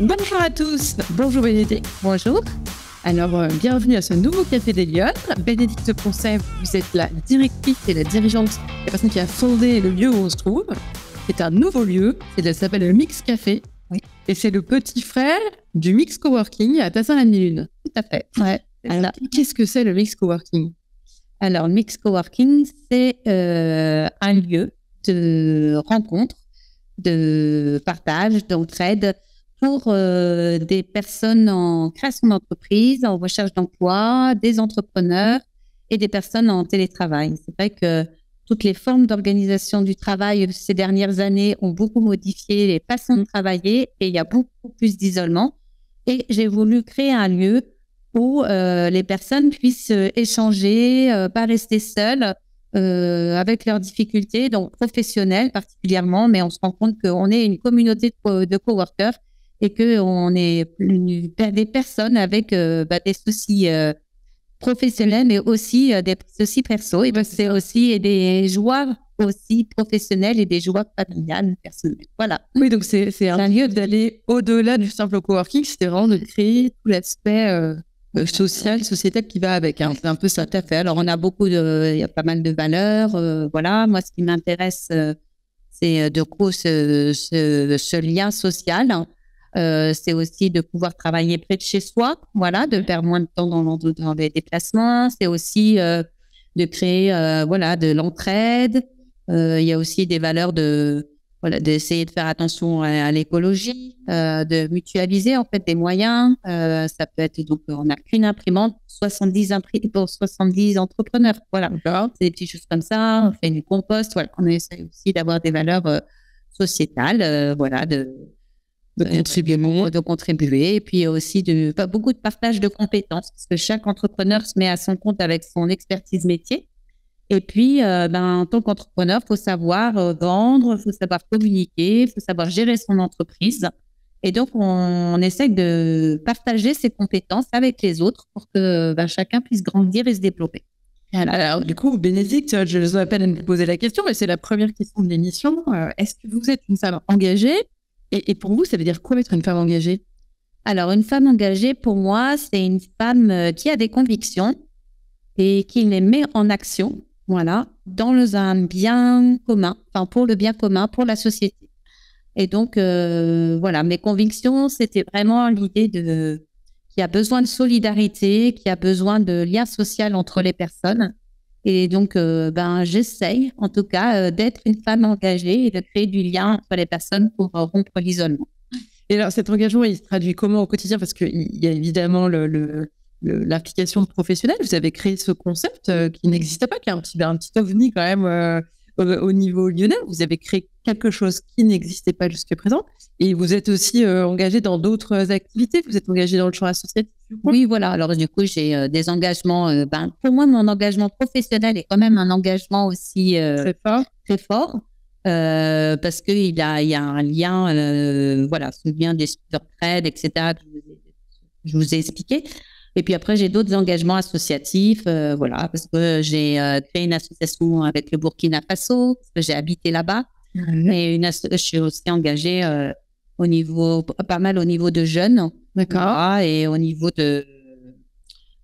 Bonjour à tous, bonjour Bénédicte. Bonjour. Alors, bienvenue à ce nouveau Café des Lyones. Bénédicte Poncet, vous êtes la directrice et la dirigeante, la personne qui a fondé le lieu où on se trouve. C'est un nouveau lieu, ça s'appelle le Mix Café. Oui. Et c'est le petit frère du Mix Coworking à Tassin-la-Lune. Tout à fait. Ouais. Alors, qu'est-ce que c'est le Mix Coworking? Alors, le Mix Coworking, c'est un lieu de rencontre, de partage, d'entraide pour des personnes en création d'entreprise, en recherche d'emploi, des entrepreneurs et des personnes en télétravail. C'est vrai que toutes les formes d'organisation du travail ces dernières années ont beaucoup modifié les façons de travailler et il y a beaucoup plus d'isolement. Et j'ai voulu créer un lieu où les personnes puissent échanger, pas rester seules avec leurs difficultés, donc professionnelles particulièrement, mais on se rend compte qu'on est une communauté de coworkers et qu'on est des personnes avec des soucis professionnels, mais aussi des soucis perso. Et c'est aussi des joies aussi professionnelles et des joies familiales, personnelles. Voilà. Oui, donc c'est un lieu d'aller au-delà du simple coworking, c'était vraiment de créer tout l'aspect social, sociétal qui va avec. C'est un peu ça que tu as fait. Alors, il y a pas mal de valeurs. Voilà. Moi, ce qui m'intéresse, c'est de coup ce lien social. C'est aussi de pouvoir travailler près de chez soi, voilà, de perdre moins de temps dans les déplacements. C'est aussi de créer de l'entraide. Il y a aussi des valeurs d'essayer de faire attention à l'écologie, de mutualiser en fait des moyens. Ça peut être donc on n'a qu'une imprimante, 70 pour 70 entrepreneurs. Voilà, c'est des petites choses comme ça. On fait du compost. Voilà, on essaie aussi d'avoir des valeurs sociétales, de contribuer, et puis aussi beaucoup de partage de compétences, parce que chaque entrepreneur se met à son compte avec son expertise métier. Et puis, en tant qu'entrepreneur, il faut savoir vendre, il faut savoir communiquer, il faut savoir gérer son entreprise. Et donc, on essaie de partager ses compétences avec les autres pour que chacun puisse grandir et se développer. Alors, du coup, Bénédicte, je vous appelle à me poser la question, mais c'est la première question de l'émission. Est-ce que vous êtes une femme engagée? Et pour vous, ça veut dire quoi être une femme engagée? Alors, une femme engagée, pour moi, c'est une femme qui a des convictions et qui les met en action, voilà, dans un bien commun, pour le bien commun, pour la société. Et donc, mes convictions, c'était vraiment l'idée qu'il y a besoin de solidarité, qu'il y a besoin de lien social entre les personnes. Et donc, j'essaye, en tout cas, d'être une femme engagée et de créer du lien entre les personnes pour rompre l'isolement. Et alors, cet engagement, il se traduit comment au quotidien? Parce qu'il y a évidemment l'application professionnelle. Vous avez créé ce concept qui n'existait pas, qui est un petit ovni quand même au niveau lyonnais. Vous avez créé quelque chose qui n'existait pas jusqu'à présent. Et vous êtes aussi engagé dans d'autres activités. Vous êtes engagé dans le champ associatif. Oui, voilà. Alors, du coup, j'ai des engagements. Pour moi, mon engagement professionnel est quand même un engagement aussi très fort. Parce qu'il y a un lien, ce lien des retraites, etc., que je vous ai expliqué. Et puis après, j'ai d'autres engagements associatifs, parce que j'ai créé une association avec le Burkina Faso, parce que j'ai habité là-bas. Et je suis aussi engagée pas mal au niveau de jeunes. D'accord. Et au niveau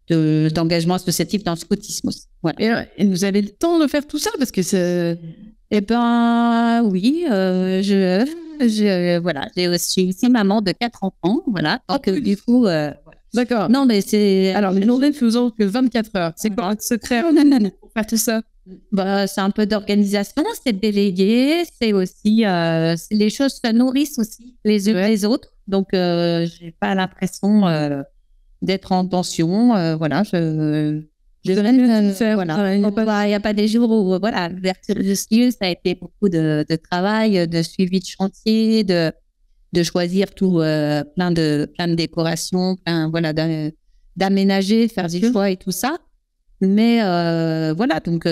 d'engagement associatif dans le scoutisme aussi. Voilà. Et vous avez le temps de faire tout ça? Parce que c'est... Oui, je suis aussi maman de 4 enfants, voilà. Donc, du coup, voilà. D'accord. Non, mais c'est... Alors, les journées ne faisant que 24 heures. C'est quoi le secret pour faire tout ça? C'est un peu d'organisation, c'est de déléguer, c'est aussi... les choses se nourrissent aussi les unes les autres. Donc, j'ai pas l'impression d'être en tension. Voilà, il n'y a pas des jours où, l'ouverture de ce lieu, ça a été beaucoup de travail, de suivi de chantier, de choisir plein de décorations, d'aménager, faire des choix et tout ça. Mais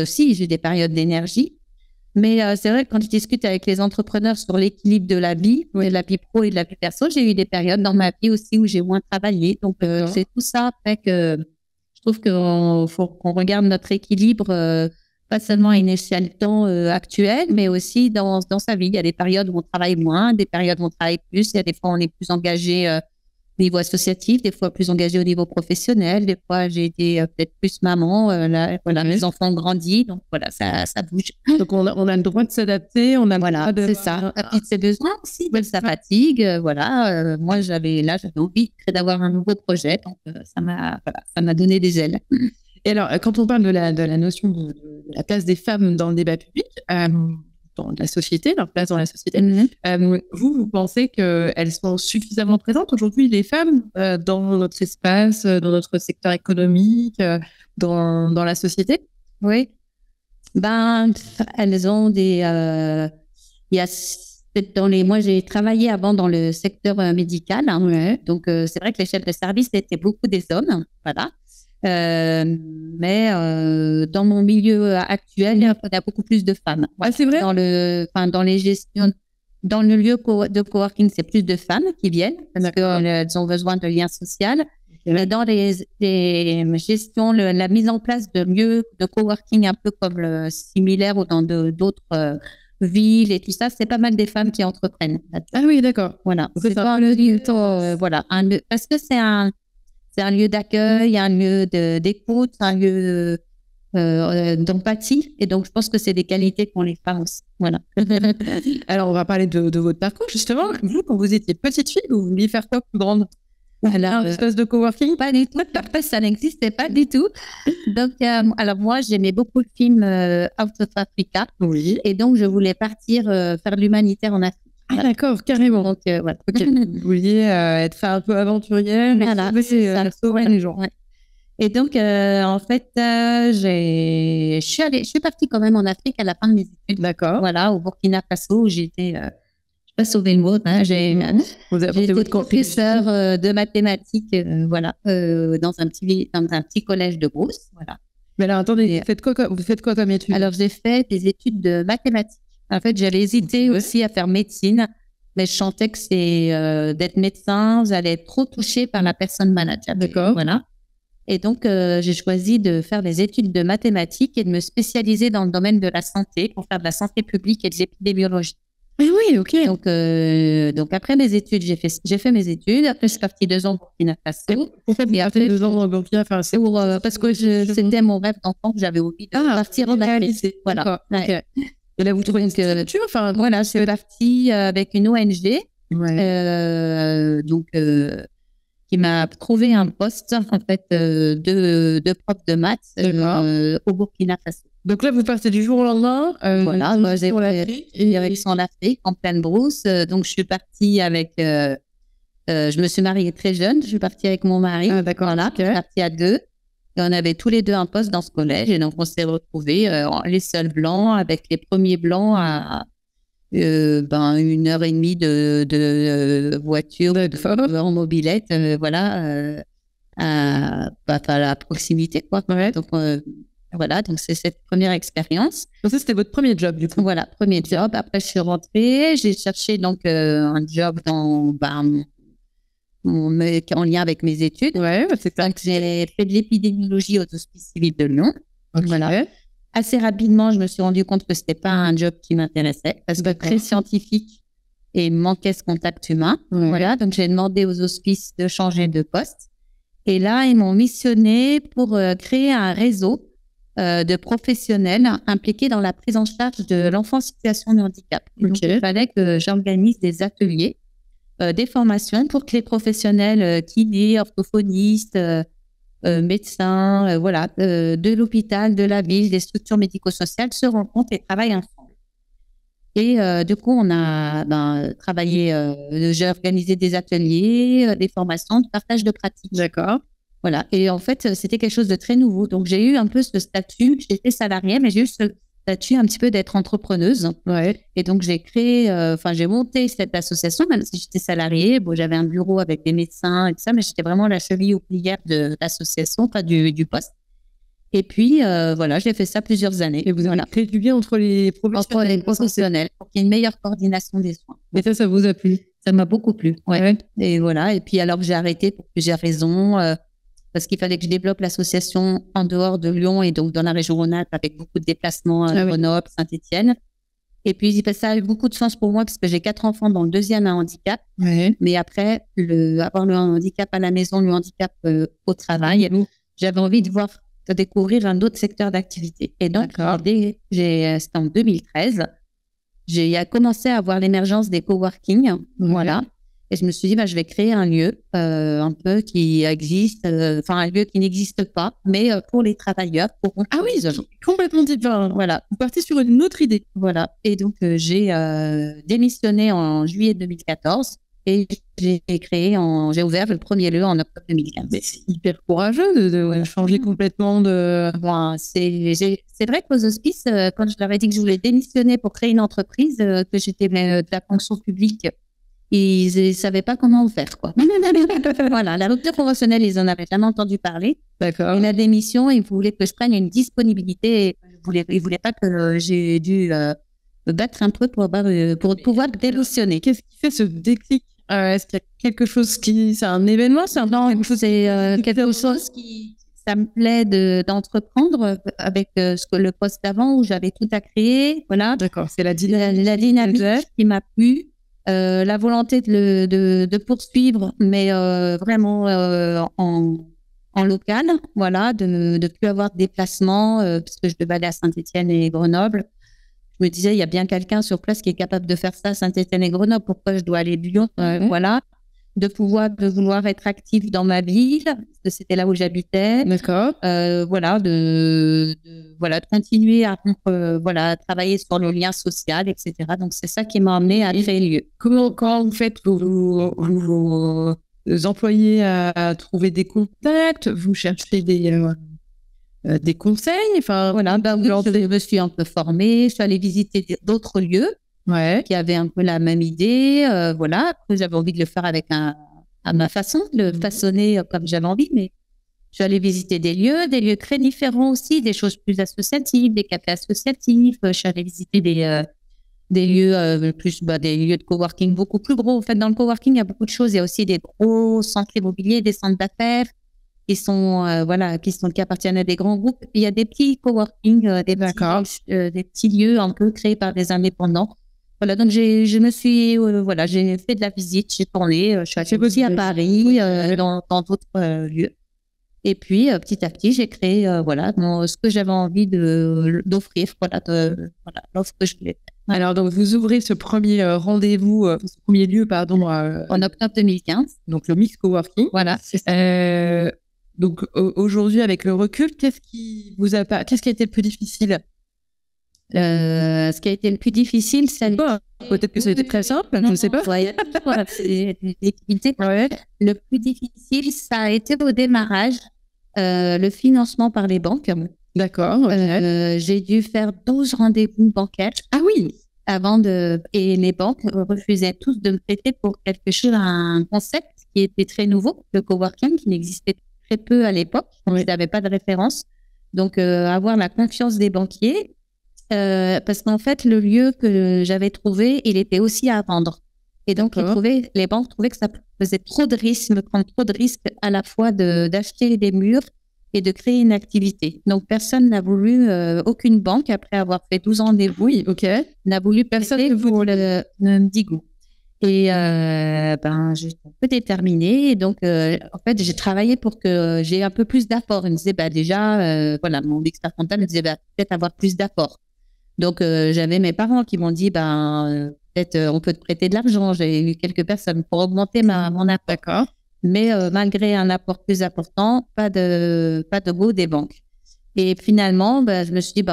si, j'ai des périodes d'énergie. Mais c'est vrai que quand je discute avec les entrepreneurs sur l'équilibre de la vie pro et de la vie perso, j'ai eu des périodes dans ma vie aussi où j'ai moins travaillé. Donc, c'est tout ça fait que je trouve qu'il faut qu'on regarde notre équilibre pas seulement à une échelle de temps actuelle, mais aussi dans sa vie. Il y a des périodes où on travaille moins, des périodes où on travaille plus. Il y a des fois où on est plus engagé au niveau associatif, des fois plus engagé au niveau professionnel. Des fois, j'ai été peut-être plus maman. Voilà, mes enfants ont grandi, donc voilà, ça bouge. Donc, on a le droit de s'adapter. On a voilà, le droit de... c'est ça. Et puis, c'est besoin aussi, de sa fatigue. Voilà, moi, j'avais envie d'avoir un nouveau projet, donc ça m'a donné des ailes. Et alors, quand on parle de la notion de la place des femmes dans le débat public, dans la société, leur place dans la société, vous pensez qu'elles sont suffisamment présentes aujourd'hui, les femmes, dans notre espace, dans notre secteur économique, dans la société? Oui. Ben, elles ont des... il y a moi, j'ai travaillé avant dans le secteur médical, hein, donc c'est vrai que les chefs de service étaient beaucoup des hommes, voilà. Mais dans mon milieu actuel, il y a beaucoup plus de femmes. Ah, c'est vrai? Dans les gestions, dans le lieu de coworking, c'est plus de femmes qui viennent parce qu'elles ont besoin de liens sociaux. Mais dans les gestions, la mise en place de lieux de coworking un peu comme similaire ou dans d'autres villes et tout ça, c'est pas mal des femmes qui entreprennent. Ah oui, d'accord. Voilà. C'est pas le lieu, voilà, parce que c'est un lieu d'accueil, un lieu d'écoute, un lieu d'empathie. Et donc, je pense que c'est des qualités qu'ont les femmes aussi. Voilà. Alors, on va parler de votre parcours, justement. Vous, quand vous étiez petite fille, vous vouliez faire quoi plus grande? Alors, espèce de coworking? Pas du tout. Ça n'existait pas du tout. Donc, alors moi, j'aimais beaucoup le film Out of Africa. Oui. Et donc, je voulais partir faire de l'humanitaire en Afrique. Ah, d'accord, carrément. Donc, voilà. Okay. Vous vouliez être un peu aventurière, mais voilà, sauver les gens. Ouais. Et donc, en fait, je suis partie quand même en Afrique à la fin de mes études. D'accord. Voilà, au Burkina Faso, où j'étais, je ne sais pas sauver le mot, hein, j'ai été professeur de mathématiques, voilà, dans un petit collège de Brousse, voilà. Mais alors, attendez, vous faites quoi comme études? Alors, j'ai fait des études de mathématiques. En fait, j'avais hésité aussi à faire médecine, mais je sentais que d'être médecin, j'allais être trop touchée par la personne manager. D'accord. Voilà. Et donc, j'ai choisi de faire des études de mathématiques et de me spécialiser dans le domaine de la santé pour faire de la santé publique et de l'épidémiologie. Ah oui, ok. Donc après mes études, j'ai fait mes études. Après, je suis partie 2 ans au Burkina Faso. Et après 2 ans au Burkina Faso. Parce que c'était mon rêve d'enfant que j'avais envie de partir en Afrique. Voilà. Okay. Et là, vous trouvez une candidature? Enfin, voilà, je suis partie avec une ONG. Donc, qui m'a trouvé un poste, en fait, de prof de maths au Burkina Faso. Donc là, vous partez du jour au lendemain. Voilà, moi, j'ai fait direction en Afrique, en pleine brousse. Donc, je suis partie avec... je me suis mariée très jeune. Je suis partie avec mon mari. Ah, d'accord. Voilà, je suis partie à 2. Et on avait tous les 2 un poste dans ce collège. Et donc, on s'est retrouvés, les seuls blancs, avec les premiers blancs à 1h30 de voiture en mobilette, voilà, à la proximité, quoi. Ouais. Donc, voilà, donc c'est cette première expérience. Donc ça, c'était votre premier job, du coup. Voilà, premier job. Après, je suis rentrée. J'ai cherché donc un job en lien avec mes études. Ouais, c'est ça. Donc, j'ai fait de l'épidémiologie aux Hospices civils de Lyon. Okay. Voilà. Assez rapidement, je me suis rendu compte que c'était pas un job qui m'intéressait parce que très scientifique et manquait ce contact humain. Ouais. Voilà, donc j'ai demandé aux hospices de changer de poste. Et là, ils m'ont missionné pour créer un réseau de professionnels impliqués dans la prise en charge de l'enfant en situation de handicap. Okay. Donc, il fallait que j'organise des ateliers, des formations pour que les professionnels kinés, orthophonistes, médecins, voilà, de l'hôpital, de la ville, des structures médico-sociales se rencontrent et travaillent ensemble. Et du coup, on a travaillé, j'ai organisé des ateliers, des formations, de partage de pratiques. D'accord. Voilà. Et en fait, c'était quelque chose de très nouveau. Donc, j'ai eu un peu ce statut. J'étais salariée, mais j'ai eu ce statut un petit peu d'être entrepreneuse. Ouais. Et donc, j'ai j'ai monté cette association, même si j'étais salariée. Bon, j'avais un bureau avec des médecins et tout ça, mais j'étais vraiment la cheville ouvrière de l'association, pas du poste. Et puis, voilà, j'ai fait ça plusieurs années. Et vous avez créé du lien entre les professionnels pour qu'il y ait une meilleure coordination des soins. Et ça vous a plu? Ça m'a beaucoup plu. Ouais. Et voilà. Et puis, alors que j'ai arrêté pour plusieurs raisons, parce qu'il fallait que je développe l'association en dehors de Lyon et donc dans la région Rhône-Alpes avec beaucoup de déplacements à Grenoble, Saint-Étienne. Et puis, ça a eu beaucoup de sens pour moi parce que j'ai 4 enfants, dont le deuxième a un handicap. Ouais. Mais après, avoir le handicap à la maison, le handicap au travail, j'avais envie de découvrir un autre secteur d'activité. Et donc, c'était en 2013, j'ai commencé à voir l'émergence des coworking. Voilà. Et je me suis dit, je vais créer un lieu un peu qui existe, un lieu qui n'existe pas, mais pour les travailleurs. Ah oui, complètement différent. Voilà, vous partez sur une autre idée. Voilà. Et donc, j'ai démissionné en juillet 2014 et j'ai ouvert le premier lieu en octobre 2015. Mais c'est hyper courageux de changer complètement de... C'est vrai qu'aux hospices, quand je leur ai dit que je voulais démissionner pour créer une entreprise, que j'étais de la fonction publique, ils ne savaient pas comment faire, quoi. Voilà, la rupture conventionnelle, ils en avaient jamais entendu parler. D'accord. Et la démission, ils voulaient que je prenne une disponibilité. Ils voulaient pas que j'ai dû me battre un peu pour pouvoir démissionner. Qu'est-ce qui fait ce déclic? Est-ce qu'il y a quelque chose c'est un événement? C'est quelque chose qui... Ça me plaît d'entreprendre avec le poste d'avant où j'avais tout à créer. Voilà. D'accord, c'est la dynamique qui m'a plu. La volonté de poursuivre, mais vraiment en local, voilà, de ne plus avoir de déplacement, parce que je devais aller à Saint-Étienne et Grenoble. Je me disais, il y a bien quelqu'un sur place qui est capable de faire ça à Saint-Étienne et Grenoble, pourquoi je dois aller de Lyon? Voilà. De vouloir être active dans ma ville, parce que c'était là où j'habitais. D'accord. Voilà, de continuer à travailler sur le lien social, etc. Donc, c'est ça qui m'a amené à créer le lieu. Quand vous faites vos employés à trouver des contacts, vous cherchez des conseils, voilà, je me suis un peu formée, je suis allée visiter d'autres lieux. Qui avaient un peu la même idée, voilà. J'avais envie de le faire à ma façon, de le façonner comme j'avais envie, mais je suis allée visiter des lieux très différents aussi, des choses plus associatives, des cafés associatifs. Je suis allée visiter des lieux des lieux de coworking beaucoup plus gros. En fait, dans le coworking, il y a beaucoup de choses. Il y a aussi des gros centres immobiliers, des centres d'affaires qui appartiennent à des grands groupes. Il y a des petits coworking, des petits lieux un peu créés par des indépendants. Voilà, donc j'ai fait de la visite, j'ai tourné, je suis allée aussi à Paris, dans d'autres lieux. Et puis, petit à petit, j'ai créé, ce que j'avais envie d'offrir, l'offre que je voulais faire. Alors, donc, vous ouvrez ce premier rendez-vous, ce premier lieu, en octobre 2015. Donc, le Mix Coworking. Voilà. Donc, aujourd'hui, avec le recul, qu'est-ce qui a été le plus difficile? Ce qui a été le plus difficile, peut-être que ça a été très simple, je ne sais pas. Le plus difficile, ça a été au démarrage, le financement par les banques. D'accord. J'ai dû faire 12 rendez-vous bancaires. Ah oui. Et les banques refusaient tous de me prêter pour quelque chose, un concept qui était très nouveau, le coworking, qui n'existait très peu à l'époque. Donc, je n'avais pas de référence. Donc, avoir la confiance des banquiers. Parce qu'en fait, le lieu que j'avais trouvé, il était aussi à vendre. Et donc, les banques trouvaient que ça faisait trop de risques à la fois d'acheter des murs et de créer une activité. Donc, personne n'a voulu, aucune banque, après avoir fait 12 rendez-vous, n'a voulu personne pour le Ndigo. Et j'étais un peu déterminée. Et donc, en fait, j'ai travaillé pour que j'ai un peu plus d'apport. Il me disait, mon expert comptable me disait, peut-être avoir plus d'apport. Donc, j'avais mes parents qui m'ont dit, peut-être on peut te prêter de l'argent. J'ai eu quelques personnes pour augmenter mon apport. D'accord. Mais malgré un apport plus important, pas de go des banques. Et finalement, je me suis dit,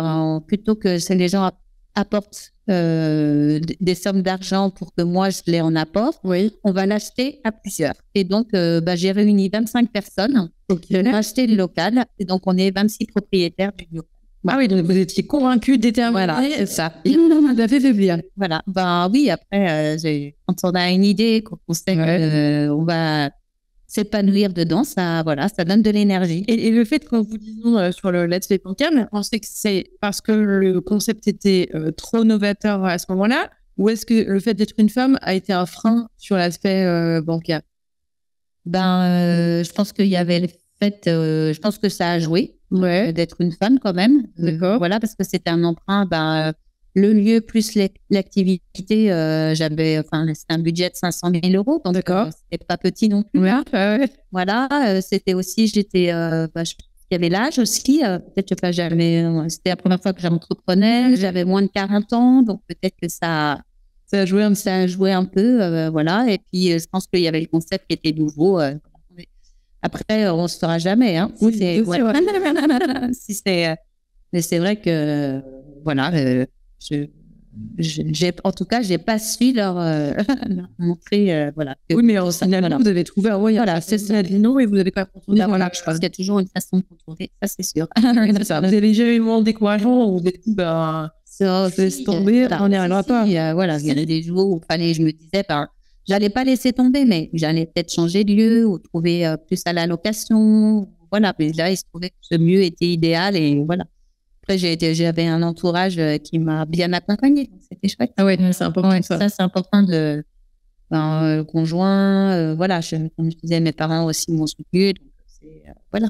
plutôt que les gens apportent des sommes d'argent pour que moi je les en apporte, on va l'acheter à plusieurs. Et donc, j'ai réuni 25 personnes pour acheter le local. Et donc, on est 26 propriétaires du local. Ah oui, donc vous étiez convaincu, déterminé. Voilà, c'est ça. Ça fait plaisir. Voilà. Oui, après, quand on a une idée, qu'on sait qu'on va s'épanouir dedans, ça donne de l'énergie. Et le fait, quand vous disons sur le Let's Play Bancaire, mais on sait que c'est parce que le concept était trop novateur à ce moment-là, ou est-ce que le fait d'être une femme a été un frein sur l'aspect bancaire? Je pense qu'il y avait fait, je pense que ça a joué d'être une femme quand même. Voilà, parce que c'était un emprunt. Le lieu plus l'activité, c'était un budget de 500 000 euros. Donc, c'était pas petit non plus. Voilà, c'était aussi, il y avait l'âge aussi. Peut-être que c'était la première fois que j'entreprenais. J'avais moins de 40 ans, donc peut-être que ça a joué un peu. Voilà. Et puis, je pense qu'il y avait le concept qui était nouveau. Après, on ne se fera jamais. Hein. Mais c'est vrai que, voilà, en tout cas, j'ai pas su leur montrer, voilà. Oui, mais finalement, vous avez trouvé un moyen. Voilà, c'est ça. Non, et vous n'avez pas contourné. Voilà, je pense qu'il y a toujours une façon de contourner, ça c'est sûr. C'est ça. Vous avez jamais eu le moment décourageant où vous êtes dit, je laisse tomber, on n'y arrivera pas. Voilà, il y avait des jours où je me disais, j'allais pas laisser tomber, mais j'allais peut-être changer de lieu ou trouver plus à la location. Voilà, mais là, il se trouvait que ce mieux était idéal et voilà. Après, j'avais un entourage qui m'a bien accompagnée, donc c'était chouette. Ah ouais, c'est important ça. Ça, c'est important le conjoint, voilà, comme je disais, mes parents aussi m'ont soutenu, donc voilà,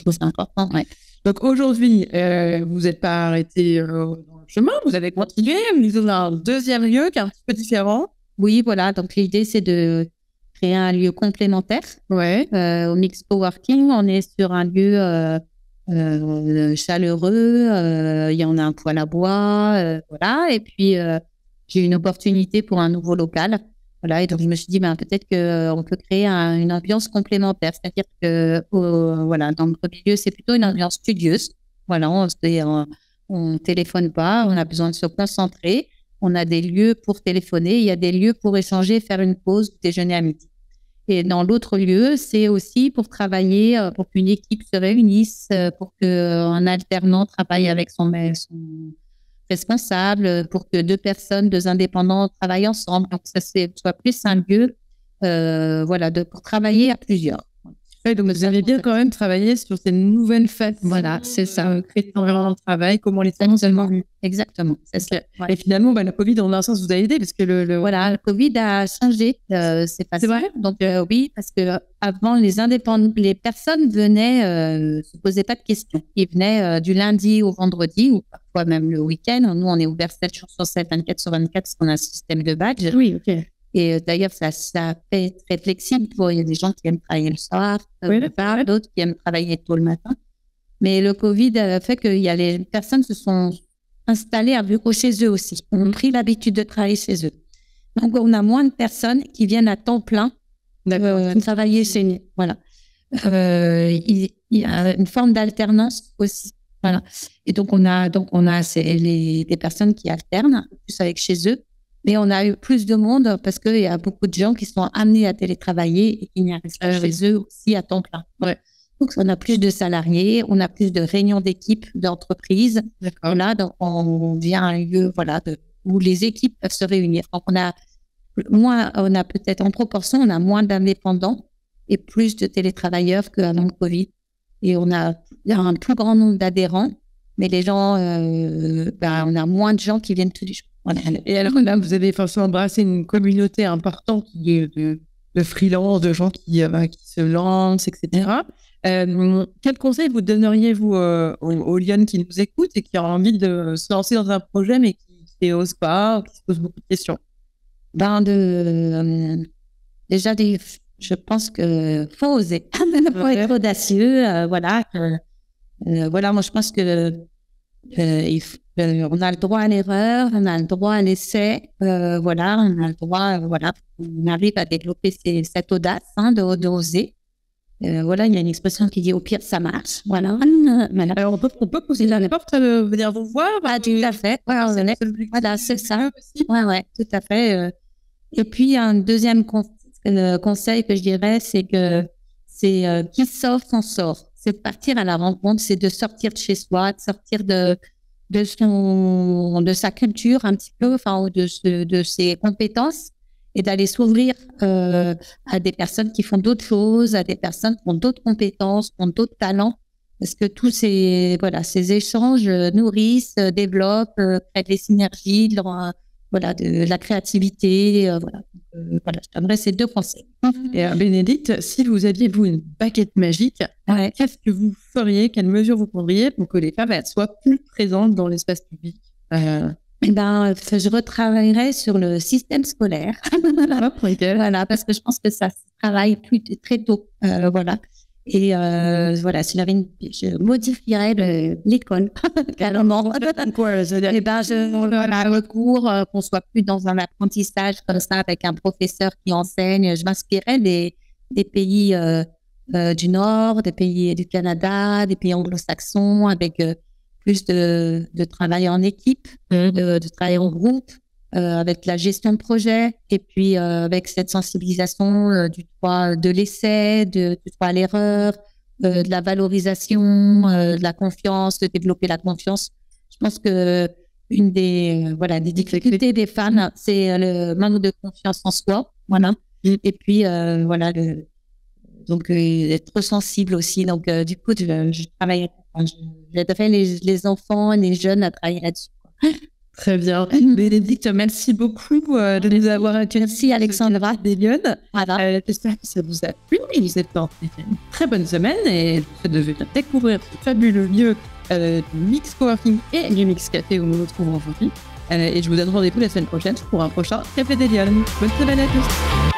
c'est important. Ouais. Donc aujourd'hui, vous n'êtes pas arrêté dans le chemin, vous avez continué, vous avez un deuxième lieu qui est un petit peu différent. Oui, voilà, donc l'idée c'est de créer un lieu complémentaire. Au Mix Coworking, on est sur un lieu chaleureux, il y en a un poêle à bois, voilà, et puis j'ai une opportunité pour un nouveau local. Voilà, et donc je me suis dit, peut-être qu'on peut créer une ambiance complémentaire. C'est-à-dire que, voilà, dans le premier lieu, c'est plutôt une ambiance studieuse. Voilà, on téléphone pas, on a besoin de se concentrer. On a des lieux pour téléphoner, il y a des lieux pour échanger, faire une pause, déjeuner à midi. Et dans l'autre lieu, c'est aussi pour travailler, pour qu'une équipe se réunisse, pour qu'un alternant travaille avec son responsable, pour que deux indépendants travaillent ensemble. Donc, ça soit plus un lieu pour travailler à plusieurs. Ouais, donc, vous avez bien quand même travaillé sur ces nouvelles fêtes. Voilà, c'est ça. Créer un environnement de travail, comment les femmes seulement. Exactement. C'est ça. Ouais. Et finalement, la Covid, en un sens, vous a aidé parce que le Covid a changé. C'est passé. C'est vrai. Donc, oui, parce que avant, les personnes venaient, se posaient pas de questions. Ils venaient du lundi au vendredi ou parfois même le week-end. Nous, on est ouvert 7 jours sur 7, 24 sur 24 parce qu'on a un système de badge. Oui, ok. Et d'ailleurs, ça fait très flexible. Il y a des gens qui aiment travailler le soir, d'autres qui aiment travailler tôt le matin. Mais le Covid a fait que les personnes se sont installées à bureau chez eux aussi. On a pris l'habitude de travailler chez eux. Donc, on a moins de personnes qui viennent à temps plein travailler chez nous. Voilà. Il y a une forme d'alternance aussi. Voilà. Et donc, on a des personnes qui alternent plus avec chez eux. Mais on a eu plus de monde parce qu'il y a beaucoup de gens qui sont amenés à télétravailler et qui n'y arrivent pas chez eux aussi à temps plein. Ouais. Donc, on a plus de salariés, on a plus de réunions d'équipe, d'entreprise. Voilà, donc on vient à un lieu où les équipes peuvent se réunir. Donc, on a peut-être en proportion, on a moins d'indépendants et plus de télétravailleurs qu'avant le Covid. Et il y a un plus grand nombre d'adhérents, mais les gens, on a moins de gens qui viennent tous les jours. Voilà. Et alors là, vous avez forcément embrassé une communauté importante de freelance, de gens qui se lancent, etc. Quel conseil vous donneriez-vous aux Lyonnes qui nous écoutent et qui ont envie de se lancer dans un projet mais qui n'osent pas ou qui se posent beaucoup de questions? Déjà, je pense qu'il faut oser. Il faut être audacieux. Voilà, moi, je pense que on a le droit à l'erreur, on a le droit à l'essai, on a le droit, on arrive à développer cette audace d'oser. Il y a une expression qui dit au pire ça marche. Voilà. Alors on peut pousser la porte, venir vous voir. Tout à fait. Voilà, c'est ça. Ouais, tout à fait. Et puis un deuxième conseil que je dirais, c'est que qui sort s'en sort. C'est de partir à la rencontre, c'est de sortir de chez soi, de sortir de sa culture un petit peu, de ses compétences, et d'aller s'ouvrir à des personnes qui font d'autres choses, à des personnes qui ont d'autres compétences, qui ont d'autres talents, parce que tous ces échanges nourrissent, développent, créent des synergies, de la créativité. voilà, je donnerais ces 2 conseils. Et Bénédicte, si vous aviez, vous, une baguette magique, qu'est-ce que vous feriez, quelles mesures vous prendriez pour que les femmes soient plus présentes dans l'espace public? Je retravaillerais sur le système scolaire. Voilà, parce que je pense que ça se travaille très tôt. Voilà. Et voilà, je modifierais l'école. Carrément. Je recours qu'on soit plus dans un apprentissage comme ça avec un professeur qui enseigne. Je m'inspirais des pays du Nord, des pays du Canada, des pays anglo-saxons avec plus de travail en équipe, de travail en groupe, avec la gestion de projet et puis avec cette sensibilisation du droit de l'essai, du droit à l'erreur, de la valorisation, de la confiance, de développer la confiance. Je pense que une des difficultés des femmes, c'est le manque de confiance en soi, voilà. Et puis donc être sensible aussi. Donc du coup, je travaille. J'aiderais les enfants et les jeunes à travailler là-dessus. Très bien. Bénédicte, merci beaucoup de nous avoir accueillis. Merci Alexandra. Voilà. J'espère que ça vous a plu. Vous êtes en une très bonne semaine et de venir découvrir ce fabuleux lieu du Mix Coworking et du Mix Café où nous nous retrouvons aujourd'hui. Et je vous donne rendez-vous la semaine prochaine pour un prochain Café des Lyon. Bonne semaine à tous.